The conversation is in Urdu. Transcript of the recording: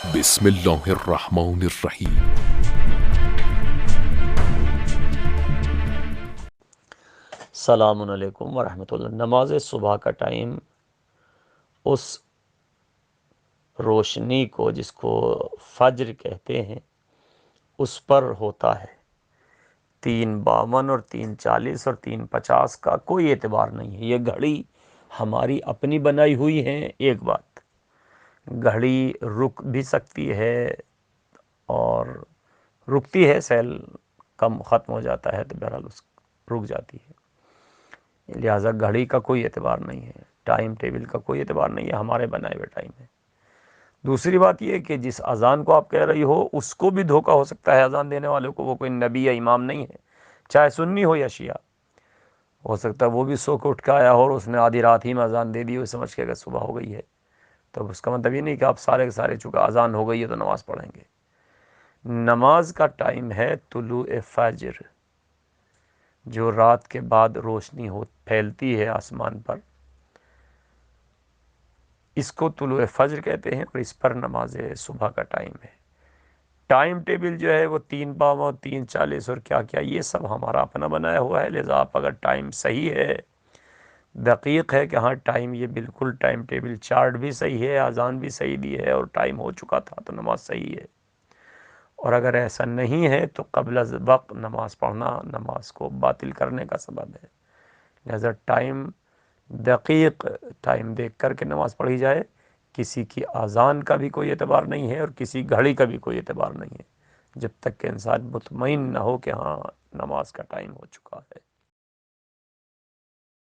بسم اللہ الرحمن الرحیم۔ السلام علیکم ورحمۃ اللہ۔ نماز صبح کا ٹائم اس روشنی کو جس کو فجر کہتے ہیں اس پر ہوتا ہے۔ 3:52 اور 3:40 اور 3:50 کا کوئی اعتبار نہیں ہے۔ یہ گھڑی ہماری اپنی بنائی ہوئی ہے۔ ایک بات، گھڑی رک بھی سکتی ہے اور رکتی ہے، سیل کم ختم ہو جاتا ہے تو بہرحال رک جاتی ہے، لہٰذا گھڑی کا کوئی اعتبار نہیں ہے، ٹائم ٹیبل کا کوئی اعتبار نہیں ہے، ہمارے بنائے ہوئے ٹائم ہے۔ دوسری بات یہ کہ جس اذان کو آپ کہہ رہی ہو اس کو بھی دھوکہ ہو سکتا ہے، اذان دینے والے کو، وہ کوئی نبی یا امام نہیں ہے، چاہے سنی ہو یا شیعہ، ہو سکتا ہے وہ بھی سو کے اٹھ کے آیا ہو اور اس نے آدھی رات ہی میں اذان دے دی ہو، سمجھ کے کہ صبح ہو گئی ہے، تو اس کا مطلب یہ نہیں کہ آپ سارے کے سارے چونکہ اذان ہو گئی ہے تو نماز پڑھیں گے۔ نماز کا ٹائم ہے طلوع فجر، جو رات کے بعد روشنی پھیلتی ہے آسمان پر، اس کو طلوع فجر کہتے ہیں، اور اس پر نماز صبح کا ٹائم ہے۔ ٹائم ٹیبل جو ہے وہ 3:52 3:40 اور کیا کیا، یہ سب ہمارا اپنا بنایا ہوا ہے، لہذا آپ اگر ٹائم صحیح ہے، دقیق ہے کہ ہاں ٹائم یہ بالکل ٹائم ٹیبل چارٹ بھی صحیح ہے، اذان بھی صحیح دی ہے اور ٹائم ہو چکا تھا تو نماز صحیح ہے، اور اگر ایسا نہیں ہے تو قبل از وقت نماز پڑھنا نماز کو باطل کرنے کا سبب ہے، لہذا ٹائم دقیق ٹائم دیکھ کر کے نماز پڑھی جائے۔ کسی کی اذان کا بھی کوئی اعتبار نہیں ہے اور کسی گھڑی کا بھی کوئی اعتبار نہیں ہے، جب تک کہ انسان مطمئن نہ ہو کہ ہاں نماز کا ٹائم ہو چکا ہے۔